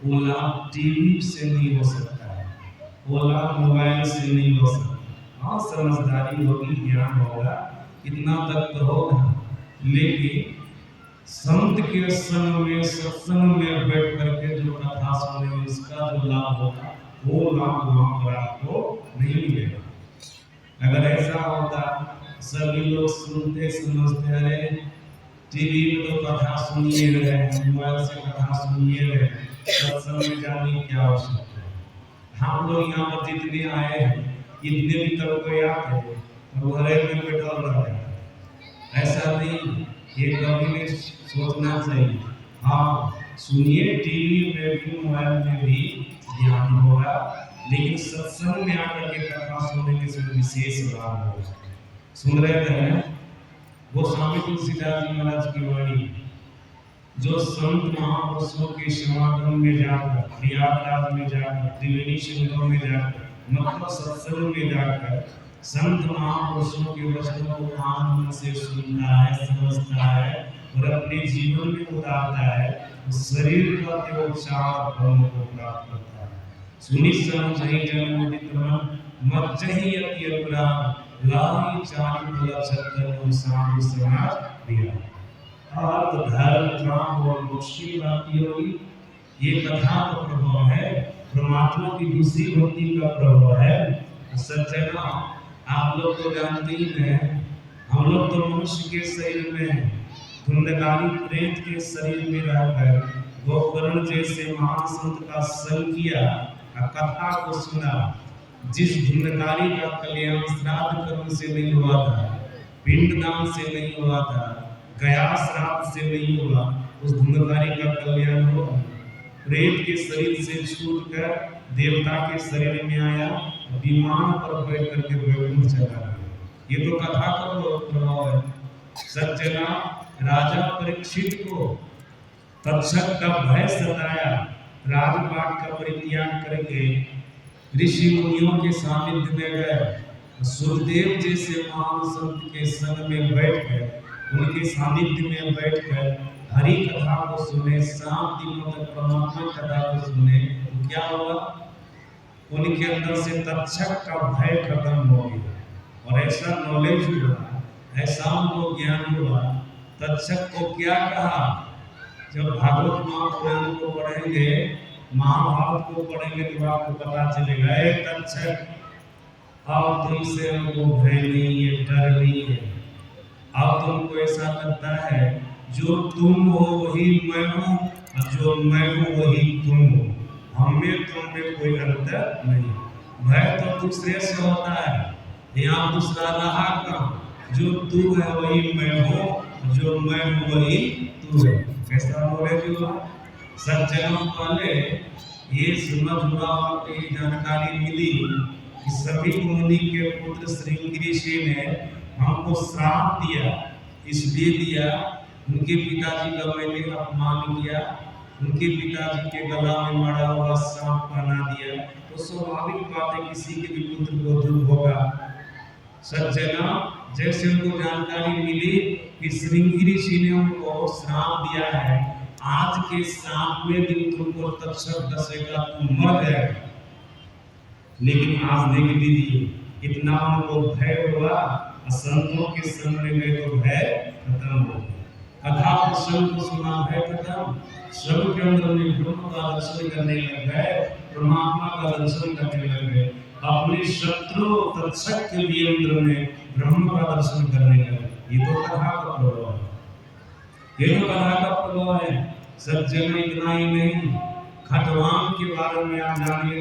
वो लाभ टीवी से नहीं हो सकता है, वो लाभ मोबाइल से नहीं हो सकता। हाँ, समझदारी होगी, ज्ञान होगा, इतना तक तो होगा, लेकिन संत के संग में, सत्संग में बैठ करके जो कथा सुने उसका जो लाभ होगा वो लाभ वहां पर आपको नहीं मिलेगा। अगर ऐसा होता सभी लोग सुनते समझते अरे टीवी में तो कथा सुनिए रहे, मोबाइल से कथा सुनिए रहे, सत्संग में जाने की क्या आवश्यकता है। हम लोग यहाँ पर जितने आए हैं इतने भी कल कोई आते तो घरे में बैठल रहे, ऐसा नहीं, ये कभी नहीं सोचना चाहिए। हाँ, सुनिए, टीवी में भी मोबाइल में भी ज्ञान होगा, लेकिन सत्संग में आकर के कथा सुनने के विशेष लाभ होगा। सुन रहे थे वो स्वामी तुलसीदास जी महाराज की वाणी, जो संत महापुरुषों के समागम में जाकर, प्रयागराज में जाकर, त्रिवेणी संगम में जाकर, मतलब सत्संग में जाकर संत महापुरुषों के वचनों को आनंद से सुनता है, समझता है और अपने जीवन में उतारता है, तो शरीर का देवोपचार फल को प्राप्त करता है। सुनि समझहि जन विक्रम मज्जहि अति अपराध लाई चारि फल छत्र साधु समाज प्रिय। अर्थ धर्म काम और मोक्ष की प्राप्ति होगी। ये कथा का प्रभाव है, परमात्मा की दूसरी भक्ति का प्रभाव है। सज्जना, आप लोग तो जानते ही हैं, हम लोग तो मनुष्य के शरीर में, धुंधकारी प्रेत के शरीर में रहकर गोकर्ण जैसे महान संत का संग किया, कथा को सुना। जिस धुंधकारी का कल्याण श्राद्ध कर्म से नहीं हुआ था, पिंडदान से नहीं हुआ था, गया श्राद्ध से नहीं हुआ, उस धुंधकारी का कल्याण हुआ। प्रेत के शरीर से छूटकर देवता के शरीर में आया, विमान पर बैठ करके वैकुंठ चला गया। ये तो कथा का प्रभाव है। सज्जना, राजा परीक्षित को तक्षक का भय सताया, राजपाट का परित्याग करके ऋषि मुनियों के सानिध्य में गए। सुखदेव जैसे महान संत के संग में बैठकर, उनके सानिध्य में बैठकर हरि कथा को सुने, 7 दिनों तक परमात्मा कथा को सुने, तो क्या हुआ? उनके अंदर से तक्षक का भय खत्म हो गया और ऐसा नॉलेज हुआ, ऐसा उनको ज्ञान हुआ। तक्षक को क्या कहा? जब भागवत महापुराण को पढ़ेंगे, महाभारत को पढ़ेंगे तो आपको पता चलेगा, तक्षक अब तुमसे हमको भय नहीं है, डर नहीं है। अब तुमको ऐसा लगता है जो तुम हो वही मैं हूँ और जो मैं हूँ वही तुम हो, हमें तुम में कोई अंतर नहीं। भय तो दूसरे से होता है, यहाँ दूसरा रहा कहाँ? जो तू है वही मैं हूँ, जो मैं हूँ वही तू है। कैसा नॉलेज हुआ? सज्जनों पहले ये समझ हुआ, ये जानकारी मिली कि सभी मुनि के पुत्र श्रृंगी ऋषि ने हमको श्राप दिया, इसलिए दिया उनके पिताजी का मैंने अपमान किया, उनके पिताजी के गला में मरा हुआ सांप बना दिया, तो स्वाभाविक बात है किसी के भी पुत्र को दुख होगा। सज्जना, जैसे उनको जानकारी मिली कि श्रृंगी ऋषि ने उनको श्राप दिया है, आज के 7वें दिन तुमको तक्षक दसेगा, तुम मर जाएगा। लेकिन आज देख लीजिए, इतना उनको भय हुआ, संतों के संग में गए तो भय खत्म हो गया। कथा प्रसंग को सुना, भय खत्म। सब के अंदर में ब्रह्म का दर्शन करने लग गए, परमात्मा का दर्शन करने लग गए। अपने शत्रु तक्षक के भी अंदर में ब्रह्म का दर्शन करने लगे। ये तो कथा का प्रभाव है, ये तो कथा का प्रभाव है। सज्जन, इतना ही नहीं, खटवान के बारे में आप जानिए।